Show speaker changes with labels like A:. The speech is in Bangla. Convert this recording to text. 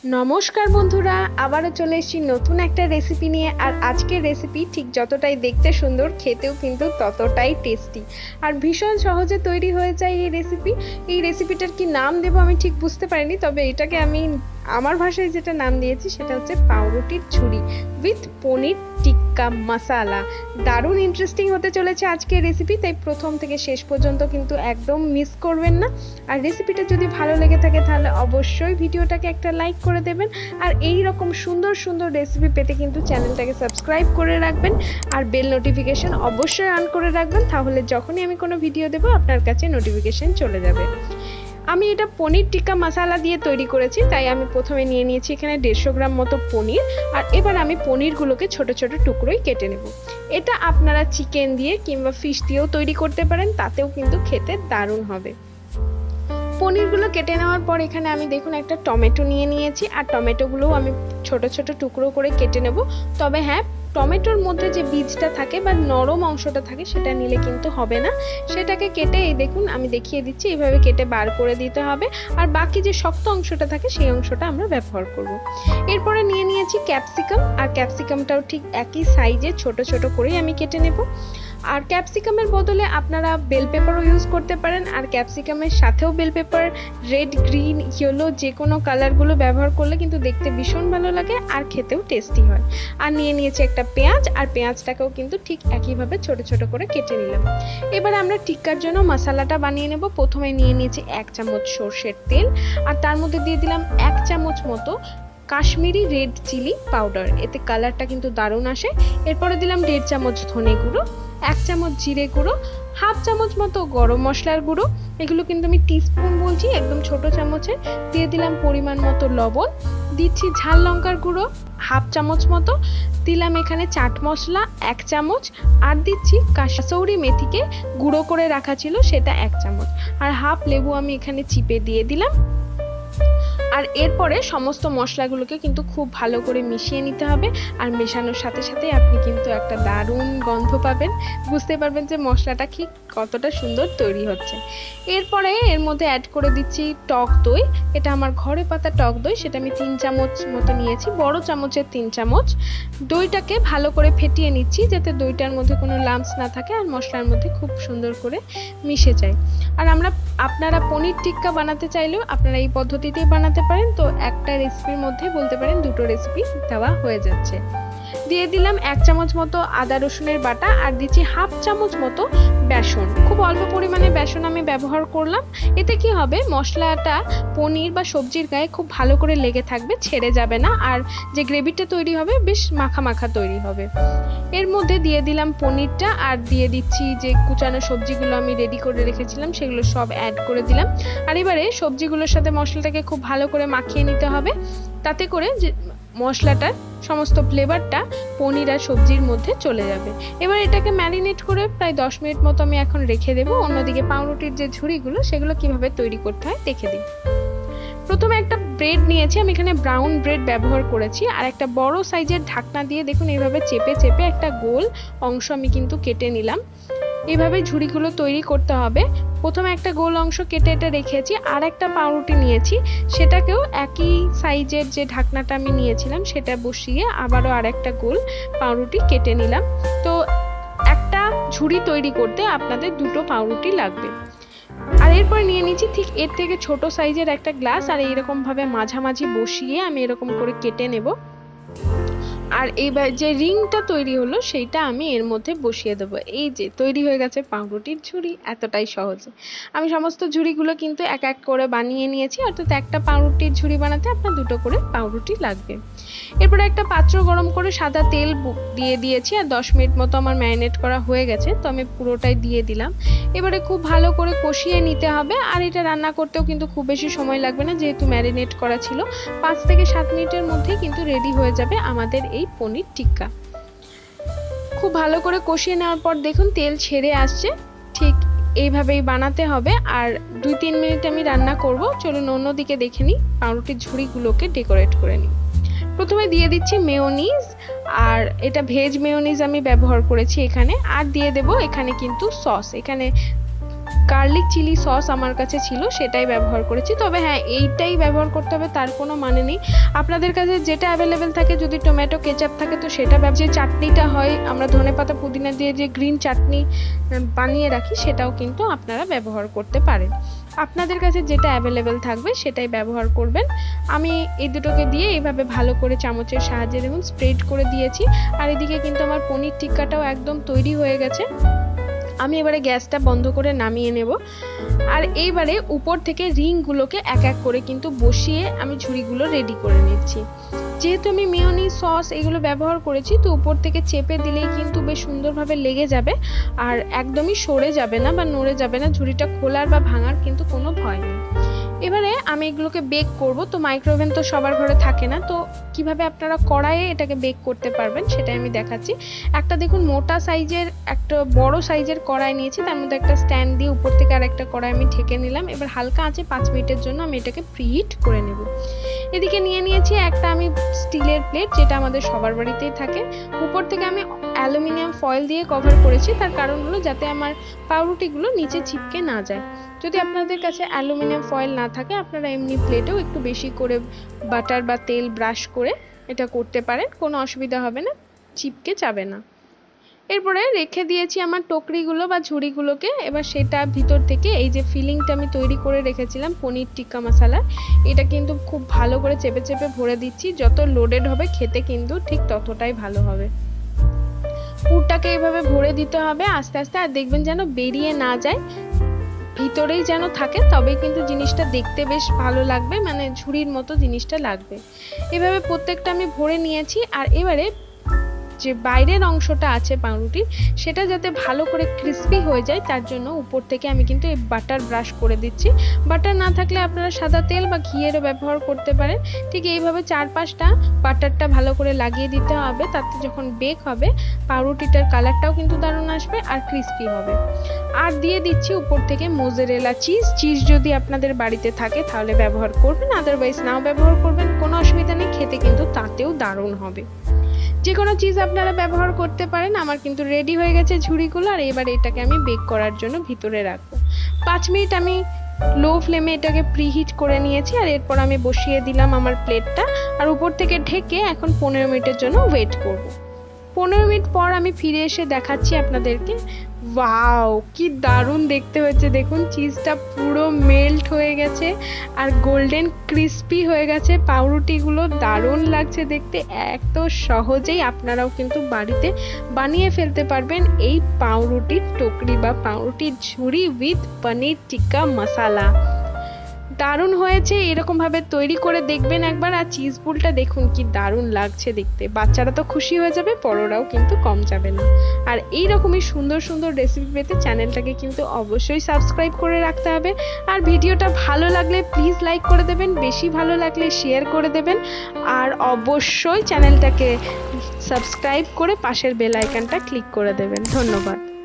A: নমস্কার বন্ধুরা, আবারও চলে এসেছি নতুন একটা রেসিপি নিয়ে। আর আজকের রেসিপি ঠিক যতটাই দেখতে সুন্দর, খেতেও কিন্তু ততটাই টেস্টি আর ভীষণ সহজে তৈরি হয়ে যায় এই রেসিপিটার কি নাম দেব আমি ঠিক বুঝতে পারিনি, তবে এটাকে আমি আমার ভাষায় যেটা নাম দিয়েছি সেটা হচ্ছে পাউরুটির ঝুড়ি উইথ পনির টিক্কা মশালা। দারুণ ইন্টারেস্টিং হতে চলেছে আজকের রেসিপি, তাই প্রথম থেকে শেষ পর্যন্ত কিন্তু একদম মিস করবেন না। আর রেসিপিটা যদি ভালো লেগে থাকে তাহলে অবশ্যই ভিডিওটাকে একটা লাইক করে দেবেন। আর এই রকম সুন্দর সুন্দর রেসিপি পেতে কিন্তু চ্যানেলটাকে সাবস্ক্রাইব করে রাখবেন আর বেল নোটিফিকেশন অবশ্যই অন করে রাখবেন, তাহলে যখনই আমি কোনো ভিডিও দেবো আপনার কাছে নোটিফিকেশন চলে যাবে। আমি এটা পনির টিক্কা মশালা দিয়ে তৈরি করেছি, তাই আমি প্রথমে নিয়ে নিয়েছি এখানে 150 গ্রাম মতো পনির। আর এবার আমি পনিরগুলোকে ছোট ছোট টুকরোই কেটে নেব। এটা আপনারা চিকেন দিয়ে কিংবা ফিশ দিয়েও তৈরি করতে পারেন, তাতেও কিন্তু খেতে দারুণ হবে। পনিরগুলো কেটে নেওয়ার পর এখানে আমি দেখুন একটা টমেটো নিয়ে নিয়েছি, আর টমেটোগুলোও আমি ছোট ছোট টুকরো করে কেটে নেব। তবে হ্যাঁ, টমেটোর মধ্যে যে বীজটা থাকে বা নরম অংশটা থাকে সেটা নিলে কিন্তু হবে না, সেটাকে কেটে এই দেখুন আমি দেখিয়ে দিচ্ছি, এইভাবে কেটে বার করে দিতে হবে। আর বাকি যে শক্ত অংশটা থাকে সেই অংশটা আমরা ব্যবহার করব। এরপরে নিয়ে নিয়েছি ক্যাপসিকাম, আর ক্যাপসিকামটাও ঠিক একই সাইজে ছোট ছোট করেই আমি কেটে নেব। আর ক্যাপসিকামের বদলে আপনারা বেল পেপারও ইউজ করতে পারেন, আর ক্যাপসিকামের সাথেও bell pepper red, green, yellow যে কোনো কালারগুলো ব্যবহার করলে কিন্তু দেখতে ভীষণ ভালো লাগে আর খেতেও টেস্টি হয়। আর নিয়ে নিয়েছি একটা পেঁয়াজ, আর পেঁয়াজটাকেও কিন্তু ঠিক একইভাবে ছোট ছোট করে কেটে নিলাম। এবার আমরা টিক্কার জন্য মশলাটা বানিয়ে নেব। প্রথমে নিয়ে নিয়েছি 1 চামচ সর্ষের তেল, আর তার মধ্যে দিয়ে দিলাম 1 চামচ মতো কাশ্মীরি রেড চিলি পাউডার, এতে কালারটা কিন্তু দারুণ আসে। এরপরে দিলাম 1.5 চামচ ধনে গুঁড়ো, 1 চামচ জিরে গুঁড়ো, 1/2 চামচ মতো গরম মশলার গুঁড়ো, এগুলো কিন্তু আমি টিস্পুন বলছি, একদম ছোট চামচে। দিয়ে দিলাম পরিমাণ মতো লবণ, দিচ্ছি ঝাল লঙ্কার গুঁড়ো 1/2 চামচ মতো, দিলাম এখানে চাট মশলা 1 চামচ, আর দিচ্ছি কাসৌরি মেথিকে গুঁড়ো করে রাখা ছিল সেটা 1 চামচ, আর 1/2 লেবু আমি এখানে চিপে দিয়ে দিলাম। আর এরপরে সমস্ত মশলাগুলোকে কিন্তু খুব ভালো করে মিশিয়ে নিতে হবে। আর মেশানোর সাথে সাথে আপনি কিন্তু একটা দারুণ গন্ধ পাবেন, বুঝতে পারবেন যে মশলাটা ঠিক কতটা সুন্দর তৈরি হচ্ছে। এরপরে এর মধ্যে অ্যাড করে দিচ্ছি টক দই, এটা আমার ঘরে পাতা টক দই, সেটা আমি 3 চামচ মতো নিয়েছি, বড় চামচের 3 চামচ। দইটাকে ভালো করে ফেটিয়ে নিচ্ছি যাতে দইটার মধ্যে কোনো লাম্পস না থাকে আর মশলার মধ্যে খুব সুন্দর করে মিশে যায়। আর আপনারা পনির টিক্কা বানাতে চাইলেও আপনারা এই পদ্ধতিতেই বানাতে পারেন, তো একটা রেসিপির মধ্যে বলতে পারেন দুটো রেসিপি দেওয়া হয়ে যাচ্ছে। দিয়ে দিলাম 1 চামচ মতো আদা রসুনের বাটা, আর দিচ্ছি 1/2 চামচ মতো বেসন। খুব অল্প পরিমাণে বেসন আমি ব্যবহার করলাম, এতে কি হবে মশলাটা পনির বা সবজির গায়ে খুব ভালো করে লেগে থাকবে, ছেড়ে যাবে না, আর যে গ্রেভিটা তৈরি হবে বেশ মাখা মাখা তৈরি হবে। এর মধ্যে দিয়ে দিলাম পনিরটা, আর দিয়ে দিচ্ছি যে কুচানো সবজিগুলো আমি রেডি করে রেখেছিলাম সেগুলো সব অ্যাড করে দিলাম। আর এবারে সবজিগুলোর সাথে মশলাটাকে খুব ভালো করে মাখিয়ে নিতে হবে, তাতে করে যে মশলাটার সমস্ত ফ্লেভারটা পনির আর সবজির মধ্যে চলে যাবে। এবার এটাকে ম্যারিনেট করে প্রায় 10 মিনিট মতো আমি এখন রেখে দেবো। অন্যদিকে পাউরুটির যে ঝুড়িগুলো সেগুলো কিভাবে তৈরি করতে হয় দেখে দিই। প্রথমে একটা ব্রেড নিয়েছি, আমি এখানে ব্রাউন ব্রেড ব্যবহার করেছি, আর একটা বড় সাইজের ঢাকনা দিয়ে দেখুন এইভাবে চেপে চেপে একটা গোল অংশ আমি কিন্তু কেটে নিলাম। এইভাবে ঝুড়িগুলো তৈরি করতে হবে। প্রথমে একটা গোল অংশ কেটে এটা রেখেছি, আর একটা পাউরুটি নিয়েছি, সেটাকেও একই সাইজের যে ঢাকনাটা আমি নিয়েছিলাম সেটা বসিয়ে আবারও আর একটা গোল পাউরুটি কেটে নিলাম। তো একটা ঝুড়ি তৈরি করতে আপনাদের দুটো পাউরুটি লাগবে। আর এরপর নিয়ে নিচ্ছি ঠিক এর থেকে ছোট সাইজের একটা গ্লাস, আর এইরকম ভাবে মাঝামাঝি বসিয়ে আমি এরকম করে কেটে নেব। আর এইবার যে রিংটা তৈরি হলো সেইটা আমি এর মধ্যে বসিয়ে দেবো। এই যে তৈরি হয়ে গেছে পাউরুটির ঝুড়ি, এতটাই সহজে। আমি সমস্ত ঝুড়িগুলো কিন্তু এক এক করে বানিয়ে নিয়েছি, অর্থাৎ একটা পাউরুটির ঝুড়ি বানাতে আপনার দুটো করে পাউরুটি লাগবে। এরপরে একটা পাত্র গরম করে সাদা তেল দিয়ে দিয়েছি, আর 10 মিনিট মতো আমার ম্যারিনেট করা হয়ে গেছে, তো আমি পুরোটাই দিয়ে দিলাম। এবারে খুব ভালো করে কষিয়ে নিতে হবে, আর এটা রান্না করতেও কিন্তু খুব বেশি সময় লাগবে না, যেহেতু ম্যারিনেট করা ছিল। 5 থেকে 7 মিনিটের মধ্যেই কিন্তু রেডি হয়ে যাবে আমাদের এই পনির টিক্কা। খুব ভালো করে কষিয়ে নেওয়ার পর দেখুন তেল ছেড়ে আসছে, ঠিক এইভাবেই বানাতে হবে। আর 2-3 মিনিট আমি রান্না করব। চলুন অন্যদিকে দেখে নিই পাউরুটির ঝুড়িগুলোকে ডেকোরেট করে নিই। প্রথমে দিয়ে দিচ্ছি মেয়োনিজ, আর এটা ভেজ মেয়োনিজ আমি ব্যবহার করেছি এখানে। আর দিয়ে দেব এখানে কিন্তু সস, এখানে গার্লিক চিলি সস আমার কাছে ছিল, সেটাই ব্যবহার করেছি। তবে হ্যাঁ, এইটাই ব্যবহার করতে হবে তার কোনো মানে নেই, আপনাদের কাছে যেটা অ্যাভেলেবেল থাকে। যদি টমেটো কেচাপ থাকে তো সেটা, যে চাটনিটা হয় আমরা ধনেপাতা পুদিনা দিয়ে যে গ্রিন চাটনি বানিয়ে রাখি, সেটাও কিন্তু আপনারা ব্যবহার করতে পারেন। আপনাদের কাছে যেটা অ্যাভেলেবেল থাকবে সেটাই ব্যবহার করবেন। আমি এই দুটোকে দিয়ে এইভাবে ভালো করে চামচের সাহায্যে দেখুন স্প্রেড করে দিয়েছি। আর এদিকে কিন্তু আমার পনির টিক্কাটাও একদম তৈরি হয়ে গেছে। আমি এবারে গ্যাসটা বন্ধ করে নামিয়ে নেব। আর এইবারে উপর থেকে রিংগুলোকে এক এক করে কিন্তু বসিয়ে আমি ঝুড়িগুলো রেডি করে নিচ্ছি। যেহেতু আমি মেয়োনিজ সস এগুলো ব্যবহার করেছি, তো উপর থেকে চেপে দিলেই কিন্তু বেশ সুন্দরভাবে লেগে যাবে আর একদমই সরে যাবে না বা নড়ে যাবে না। ঝুড়িটা খোলার বা ভাঙার কিন্তু কোনো ভয় নেই। এবারে আমি এগুলোকে বেক করব। তো মাইক্রোওভেন তো সবার ঘরে থাকে না, তো কিভাবে আপনারা কড়াইয়ে এটাকে বেক করতে পারবেন সেটাই আমি দেখাচ্ছি। একটা দেখুন মোটা সাইজের, একটা বড় সাইজের কড়াই নিয়েছি, তার মধ্যে একটা স্ট্যান্ড দিয়ে উপর থেকে আর একটা কড়াই আমি ঢেকে নিলাম। এবার হালকা আঁচে 5 মিনিটের জন্য আমি এটাকে প্রিহিট করে নেব। এদিকে নিয়ে নিয়েছি একটা আমি স্টিলের প্লেট, যেটা আমাদের সবার বাড়িতেই থাকে। উপর থেকে আমি অ্যালুমিনিয়াম ফয়েল দিয়ে কভার করেছি, তার কারণ হলো যাতে আমার পাউরুটিগুলো নিচে চিপকে না যায়। যদি আপনাদের কাছে অ্যালুমিনিয়াম ফয়েল না থাকে, আপনারা এমনি প্লেটেও একটু বেশি করে বাটার বা তেল ব্রাশ করে এটা করতে পারেন, কোনো অসুবিধা হবে না, চিপকে যাবে না। এরপরে রেখে দিয়েছি আমার টকরিগুলো বা ঝুড়িগুলোকে। এবার সেটা ভিতর থেকে এই যে ফিলিংটা আমি তৈরি করে রেখেছিলাম পনির টিক্কা মশলা, এটা কিন্তু খুব ভালো করে চেপে চেপে ভরে দিচ্ছি। যত লোডেড হবে খেতে কিন্তু ঠিক ততটাই ভালো হবে। পুরটাকে এইভাবে ভরে দিতে হবে আস্তে আস্তে, আর দেখবেন যেন বেরিয়ে না যায়, ভিতরেই যেন থাকে, তবেই কিন্তু জিনিসটা দেখতে বেশ ভালো লাগবে, মানে ঝুড়ির মতো জিনিসটা লাগবে। এভাবে প্রত্যেকটা আমি ভরে নিয়েছি। আর এবারে যে বাইরের অংশটা আছে পাউরুটির, সেটা যাতে ভালো করে ক্রিস্পি হয়ে যায়, তার জন্য উপর থেকে আমি কিন্তু এই বাটার ব্রাশ করে দিচ্ছি। বাটার না থাকলে আপনারা সাদা তেল বা ঘিয়েরও ব্যবহার করতে পারেন। ঠিক এইভাবে 4-5টা বাটারটা ভালো করে লাগিয়ে দিতে হবে, তাতে যখন বেক হবে পাউরুটিটার কালারটাও কিন্তু দারুণ আসবে আর ক্রিস্পি হবে। আর দিয়ে দিচ্ছি উপর থেকে মোজারেলা চিজ যদি আপনাদের বাড়িতে থাকে তাহলে ব্যবহার করবেন, আদারওয়াইজ নাও ব্যবহার করবেন, কোনো অসুবিধা নেই, খেতে কিন্তু তাতেও দারুণ হবে। যে কোনো চিজ আপনারা ব্যবহার করতে পারেন। আমার কিন্তু রেডি হয়ে গেছে ঝুড়িগুলো। আর এবার এটাকে আমি বেক করার জন্য ভিতরে রাখবো। 5 মিনিট আমি লো ফ্লেমে এটাকে প্রিহিট করে নিয়েছি। আর এরপর আমি বসিয়ে দিলাম আমার প্লেটটা, আর উপর থেকে ঢেকে এখন 15 মিনিটের জন্য ওয়েট করব। 15 মিনিট পর আমি ফিরে এসে দেখাচ্ছি আপনাদেরকে। ওয়াও, কি দারুণ দেখতে হয়েছে দেখুন, চিজটা পুরো মেল্ট হয়ে গেছে আর গোল্ডেন ক্রিস্পি হয়ে গেছে। পাউরুটিগুলো দারুণ লাগছে দেখতে। এত সহজেই আপনারাও কিন্তু বাড়িতে বানিয়ে ফেলতে পারবেন এই পাউরুটির টকরি বা পাউরুটির ঝুড়ি উইথ পনির টিক্কা মশলা। দারুণ হয়েছে, এরকম ভাবে তৈরি করে দেখবেন একবার। আর চিজ পুলটা দেখুন কি দারুণ লাগছে দেখতে, বাচ্চারা তো খুশি হয়ে যাবে, বড়রাও কিন্তু কম যাবে না। আর এই রকমই সুন্দর সুন্দর রেসিপি পেতে চ্যানেলটাকে কিন্তু অবশ্যই সাবস্ক্রাইব করে রাখতে হবে। আর ভিডিওটা ভালো লাগলে প্লিজ লাইক করে দেবেন, বেশি ভালো লাগলে শেয়ার করে দেবেন, আর অবশ্যই চ্যানেলটাকে সাবস্ক্রাইব করে পাশের বেল আইকনটা ক্লিক করে দেবেন। ধন্যবাদ।